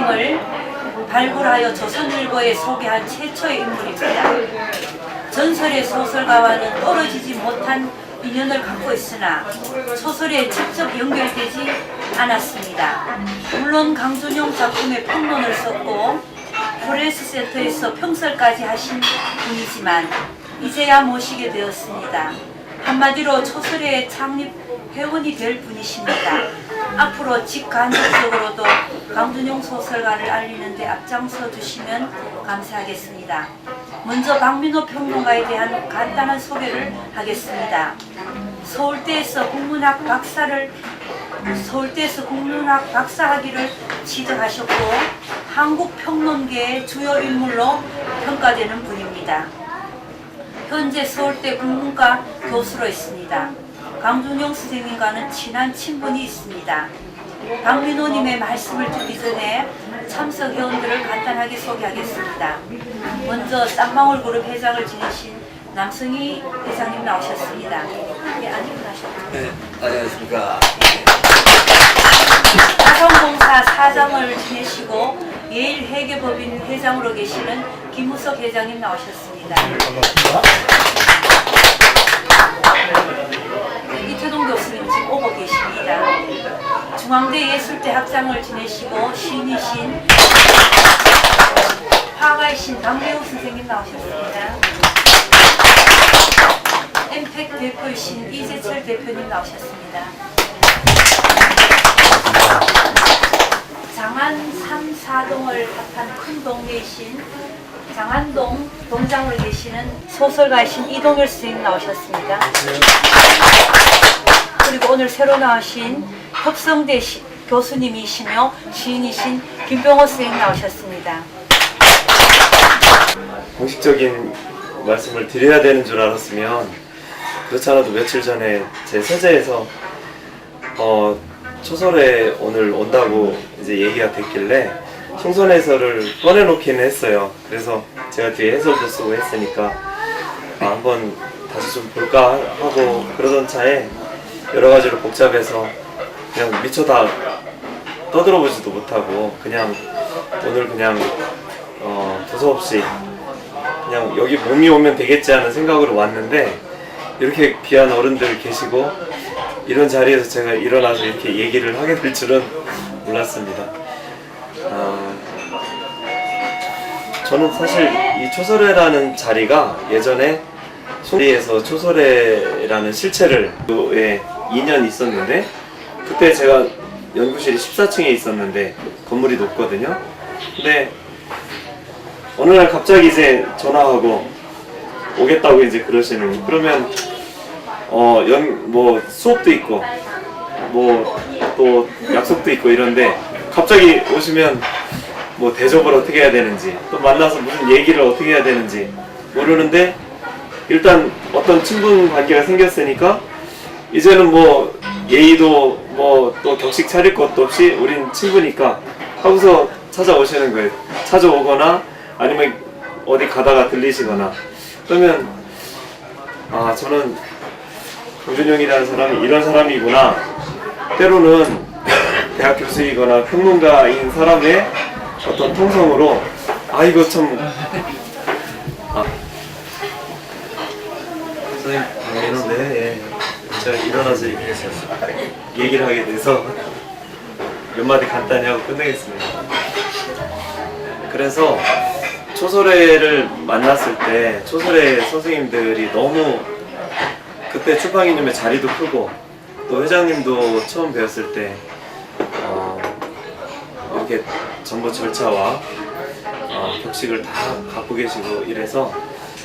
강준용을 발굴하여 조선일보에 소개한 최초의 인물입니다. 전설의 소설가와는 떨어지지 못한 인연을 갖고 있으나 소설에 직접 연결되지 않았습니다. 물론 강준용 작품의 평론을 썼고 프레스센터에서 평설까지 하신 분이지만 이제야 모시게 되었습니다. 한마디로 초설의 창립 회원이 될 분이십니다. 앞으로 직간접적으로도 강준용 소설가를 알리는 데 앞장서 주시면 감사하겠습니다. 먼저 박민호 평론가에 대한 간단한 소개를 하겠습니다. 서울대에서 국문학 박사학위를 취득하셨고 한국 평론계의 주요 인물로 평가되는 분입니다. 현재 서울대 국문과 교수로 있습니다. 강준용 선생님과는 친한 친분이 있습니다. 박민호님의 말씀을 듣기 전에 참석 회원들을 간단하게 소개하겠습니다. 먼저 쌍방울 그룹 회장을 지내신 남성희 회장님 나오셨습니다. 예, 안녕하십니까. 네, 안녕하십니까. 화성공사 사장을 지내시고 예일회계법인 회장으로 계시는 김우석 회장님 나오셨습니다. 반갑습니다. 이태동 교수님 지금 오고 계십니다. 중앙대 예술대 학장을 지내시고 시인이신 화가이신 강배우 선생님 나오셨습니다. 엠팩 대표이신 이재철 대표님 나오셨습니다. 장안 3, 4동을 합한 큰 동네이신 장안동 동장으로 계시는 소설가이신 이동열 선생님 나오셨습니다. 그리고 오늘 새로 나오신 협성대 교수님이시며 시인이신 김병호 선생님 나오셨습니다. 공식적인 말씀을 드려야 되는 줄 알았으면 그렇지 않아도 며칠 전에 제 서재에서 초설에 오늘 온다고 이제 얘기가 됐길래 총선 해설을 꺼내놓기는 했어요. 그래서 제가 뒤에 해설도 쓰고 했으니까 한번 다시 좀 볼까 하고 그러던 차에 여러 가지로 복잡해서 그냥 미처 다 떠들어보지도 못하고 그냥 오늘 그냥 두서없이 그냥 여기 몸이 오면 되겠지 하는 생각으로 왔는데 이렇게 귀한 어른들 계시고 이런 자리에서 제가 일어나서 이렇게 얘기를 하게 될 줄은 몰랐습니다. 저는 사실 이 초설회라는 자리가 예전에 송리에서 초설회라는 실체를 2년 있었는데 그때 제가 연구실이 14층에 있었는데 건물이 높거든요. 근데 어느 날 갑자기 이제 전화하고 오겠다고 이제 그러시는 그러면 뭐 수업도 있고 뭐 또 약속도 있고 이런데 갑자기 오시면 뭐 대접을 어떻게 해야 되는지 또 만나서 무슨 얘기를 어떻게 해야 되는지 모르는데 일단 어떤 친분 관계가 생겼으니까 이제는 뭐 예의도 뭐 또 격식 차릴 것도 없이 우린 친구니까 하고서 찾아오시는 거예요. 찾아오거나 아니면 어디 가다가 들리시거나 그러면 저는 강준용이라는 사람이 이런 사람이구나. 때로는 대학 교수이거나 평론가인 사람의 어떤 통성으로 이거 참 선생님 방해는데 제가 일어나서 얘기를 하게 돼서 몇 마디 간단히 하고 끝내겠습니다. 그래서 초설회를 만났을 때 초설회 선생님들이 너무 그때 출판기념회 자리도 크고 또 회장님도 처음 뵈었을 때 이렇게 전부 절차와 격식을 다 갖고 계시고 이래서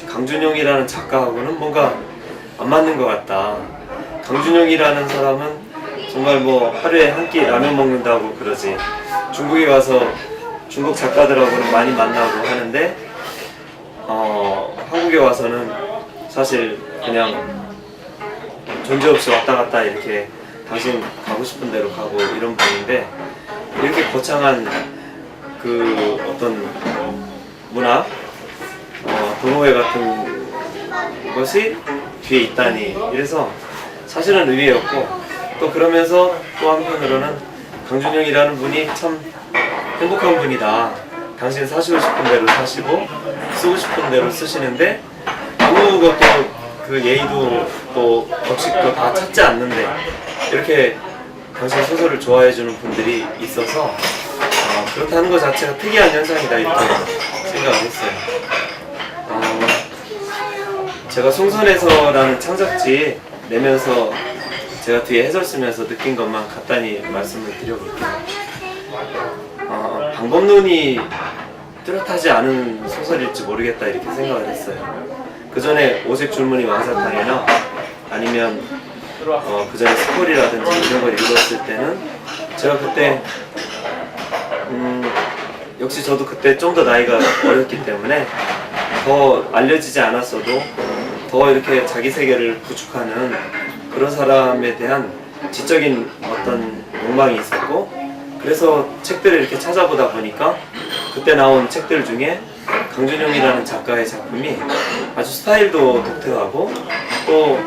강준용이라는 작가하고는 뭔가 안 맞는 것 같다. 강준용이라는 사람은 정말 뭐 하루에 한 끼 라면 먹는다고 그러지 중국에 가서 중국 작가들하고는 많이 만나고 하는데 한국에 와서는 사실 그냥 존재 없이 왔다 갔다 이렇게 당신 가고 싶은 대로 가고 이런 분인데 이렇게 거창한 그 어떤 문화, 동호회 같은 것이 뒤에 있다니 이래서 사실은 의외였고 또 그러면서 또 한편으로는 강준용이라는 분이 참 행복한 분이다. 당신 사시고 싶은 대로 사시고 쓰고 싶은 대로 쓰시는데 아무것도 그 예의도 또 격식도 다 찾지 않는데 이렇게 당신 소설을 좋아해주는 분들이 있어서 그렇다는 것 자체가 특이한 현상이다 이렇게 생각을 했어요. 제가 송선에서라는 창작지 내면서 제가 뒤에 해설 쓰면서 느낀 것만 간단히 말씀을 드려볼게요. 방법론이 뚜렷하지 않은 소설일지 모르겠다 이렇게 생각을 했어요. 그 전에 오색 줄무늬 왕사탕이나 아니면 그 전에 스콜이라든지 이런 걸 읽었을 때는 제가 그때 역시 저도 그때 좀 더 나이가 어렸기 때문에 더 알려지지 않았어도 더 이렇게 자기 세계를 구축하는 그런 사람에 대한 지적인 어떤 욕망이 있었고, 그래서 책들을 이렇게 찾아보다 보니까 그때 나온 책들 중에 강준영이라는 작가의 작품이 아주 스타일도 독특하고 또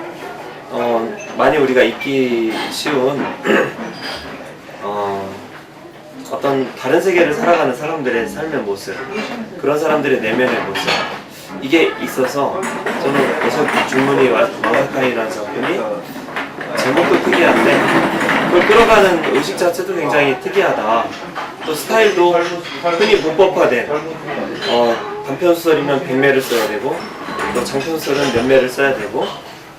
많이 우리가 읽기 쉬운 어떤 다른 세계를 살아가는 사람들의 삶의 모습, 그런 사람들의 내면의 모습, 이게 있어서 저는 오색 줄무늬 왕사탕이라는 작품이 제목도 특이한데 그걸 끌어가는 의식 자체도 굉장히 특이하다. 또 스타일도 흔히 문법화된 단편소설이면 100매를 써야 되고 또 장편소설은 몇 매를 써야 되고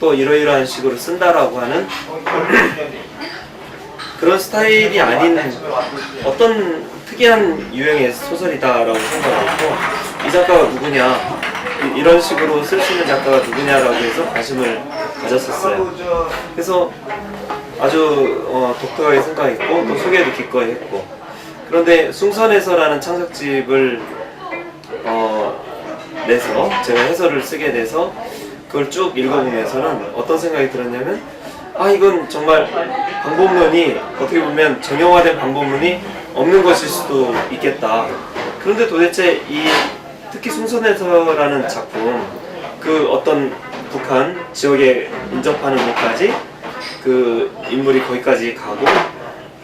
또 이러이러한 식으로 쓴다라고 하는 그런 스타일이 아닌 어떤 특이한 유형의 소설이다라고 생각했고, 이 작가가 누구냐, 이런 식으로 쓸 수 있는 작가가 누구냐라고 해서 관심을 가졌었어요. 그래서 아주 독특하게 생각했고 또 소개도 기꺼이 했고, 그런데 숭선에서라는 창작집을 내서 제가 해설을 쓰게 돼서 그걸 쭉 읽어보면서는 어떤 생각이 들었냐면, 이건 정말 방법론이 어떻게 보면 정형화된 방법론이 없는 것일 수도 있겠다. 그런데 도대체 특히 숭선에서라는 작품, 그 어떤 북한 지역에 인접하는 곳까지 그 인물이 거기까지 가고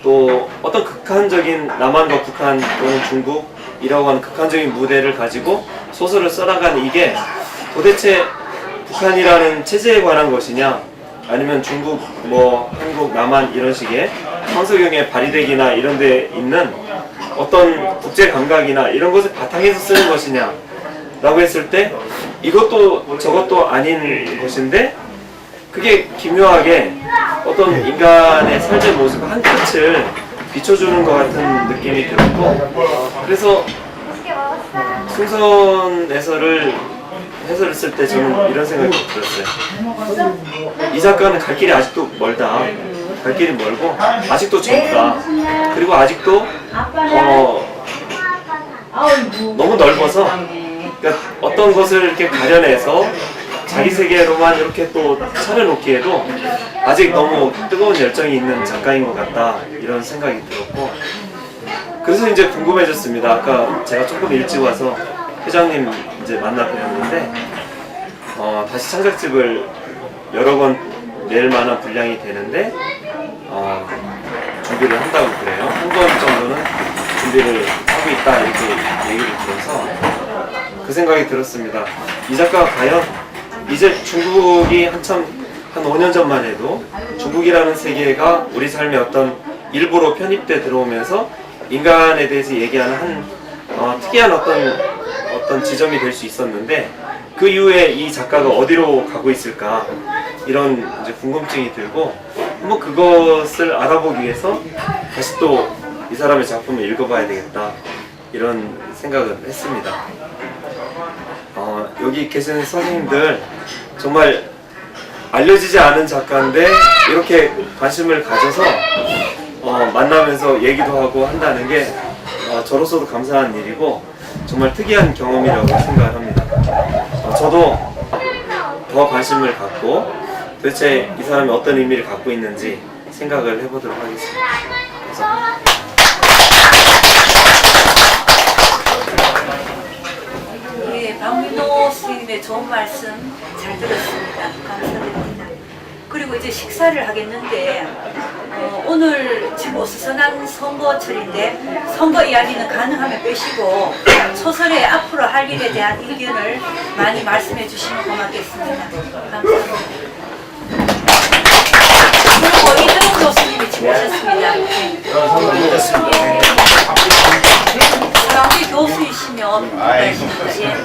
또 어떤 극한적인 남한과 북한 또는 중국이라고 하는 극한적인 무대를 가지고 소설을 써나가는 이게 도대체 북한이라는 체제에 관한 것이냐, 아니면 중국, 한국, 남한 이런 식의 황석영의 발휘대기나 이런 데 있는 어떤 국제 감각이나 이런 것을 바탕에서 쓰는 것이냐 라고 했을 때 이것도 저것도 아닌 것인데, 그게 기묘하게 어떤 인간의 삶의 모습 한 끝을 비춰주는 것 같은 느낌이 들었고, 그래서 숭선에서를 해설을 쓸 때 저는 이런 생각이 들었어요. 이 작가는 갈 길이 아직도 멀다. 갈 길이 멀고 아직도 젊다. 그리고 아직도 너무 넓어서, 그러니까 어떤 것을 이렇게 가려내서 자기 세계로만 이렇게 또 차려놓기에도 아직 너무 뜨거운 열정이 있는 작가인 것 같다, 이런 생각이 들었고, 그래서 이제 궁금해졌습니다. 아까 제가 조금 일찍 와서 회장님 이제 만나 뵈었는데 다시 창작집을 여러 권 낼 만한 분량이 되는데 준비를 한다고 그래요. 한 권 정도는 준비를 하고 있다 이렇게 얘기를 들어서 그 생각이 들었습니다. 이 작가가 과연 이제 중국이 한참 한 5년 전만 해도 중국이라는 세계가 우리 삶의 어떤 일부로 편입돼 들어오면서 인간에 대해서 얘기하는 한 특이한 어떤 지점이 될 수 있었는데, 그 이후에 이 작가가 어디로 가고 있을까, 이런 이제 궁금증이 들고 한번 그것을 알아보기 위해서 다시 또 이 사람의 작품을 읽어봐야 되겠다, 이런 생각을 했습니다. 여기 계신 선생님들 정말 알려지지 않은 작가인데 이렇게 관심을 가져서 만나면서 얘기도 하고 한다는 게 저로서도 감사한 일이고 정말 특이한 경험이라고 생각을 합니다. 저도 더 관심을 갖고 도대체 이 사람이 어떤 의미를 갖고 있는지 생각을 해보도록 하겠습니다. 그래서 우리 박민호 선생님의 좋은 말씀 잘 들었습니다. 감사드립니다. 그리고 이제 식사를 하겠는데 오늘 지금 어수선한 선거철인데 선거 이야기는 가능하면 빼시고 소설의 앞으로 할 일에 대한 의견을 많이 말씀해 주시면 고맙겠습니다. 감사합니다. 그리고 이정훈 교수님이 지금 오셨습니다. 사랑의 교수이시면 고맙습니다.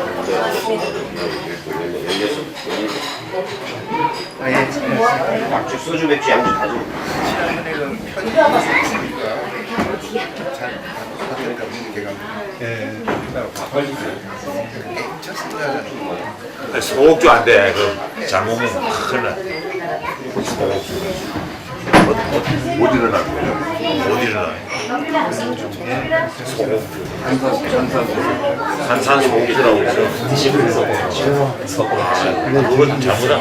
예, 고맙습니다. 막주 소주 맥주 양주 다 줘. 소옥주 안 돼. 그 잘못 먹으면 큰일 나. 소옥주. 못 일어나. 못 일어나. 소옥주. 산산 소옥주라고 있어. 그건 잘못한.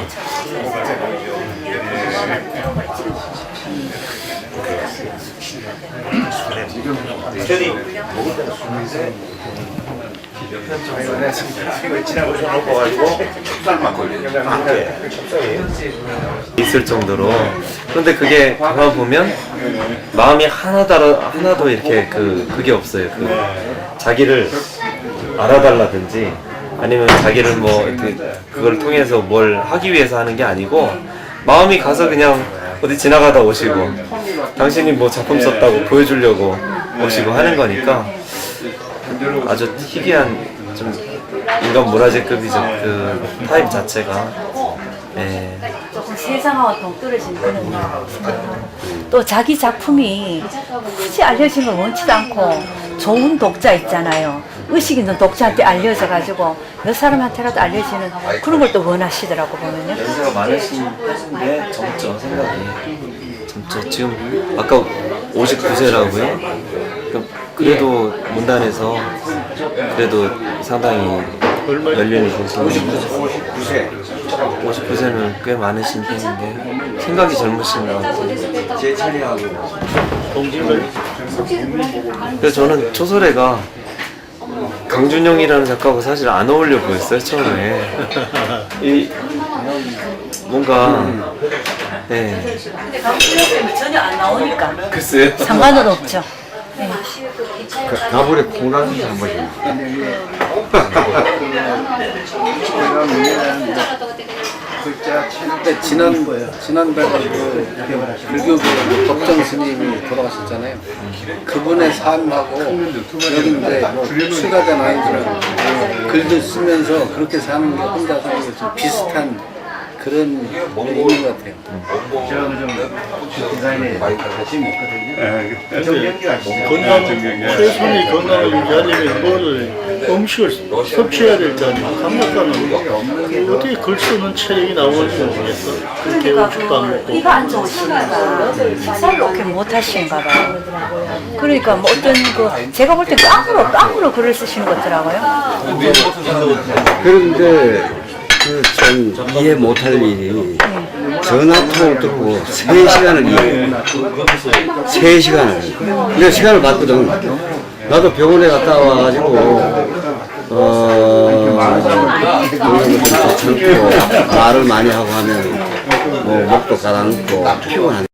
저기 먹을 때는 술인데 놓고가지고 찹쌀만 걸려. 있을 정도로. 그런데 그게 가만 보면 마음이 하나도 이렇게 그게 없어요. 자기를 알아달라든지 아니면 자기를 뭐 이렇게 그걸 통해서 뭘 하기 위해서 하는 게 아니고 마음이 가서 그냥 어디 지나가다 오시고 당신이 뭐 작품 썼다고 보여주려고 오시고 하는 거니까 아주 희귀한 좀 인간 문화재급이죠. 그 타입 자체가. 예. 조금 세상하고 동떨어진 그런 느낌이 또 자기 작품이 굳이 알려진 걸 원치도 않고 좋은 독자 있잖아요. 의식 있는 독자한테 알려져가지고 몇 사람한테라도 알려지는 그런 걸 또 원하시더라고 보면요. 연세가 많으신 게 젊죠, 생각이. 젊죠. 지금 아까 59세라고요? 그래도 문단에서 그래도 상당히 연륜이 되시는 59세는 꽤 많으신 편인데 생각이 젊으신 것 같아요. 제 차례하고 그래서 저는 초설애가 강준영이라는 작가하고 사실 안 어울려 보였어요 처음에. 뭔가 네. 근데 강준영 전혀 안 나오니까 글쎄요. 상관은 없죠. 네. 가불에 콩나물이 한 번씩. 근데 지난달에 불교계 덕정 스님이 돌아가셨잖아요. 그분의 삶하고 여기 이제 출가된 아이들은 글도 쓰면서 그렇게 사는 게 혼자 사는 게 좀 비슷한 그런 의미인 것 같아요. 최선의 건강을 유지하려면 뭐를 음식을 섭취해야 될 거 아니에요. 감독관은 어떻게 글 쓰는 체력이 나오는지 모르겠어. 그렇게 그러니까 음식도 안 먹고. 이가 안 좋으신가 봐. 식사를 그렇게 못 하시는가 봐. 그러니까 뭐 어떤 제가 볼 때 깡으로 글을 쓰시는 것 같더라고요. 그런데 참 이해 못할 일이 전화통을 듣고 3시간을 3시간을 내가 시간을 봤거든. 나도 병원에 갔다 와가지고 말을 많이 하고 하면 뭐 목도 가라앉고 피곤한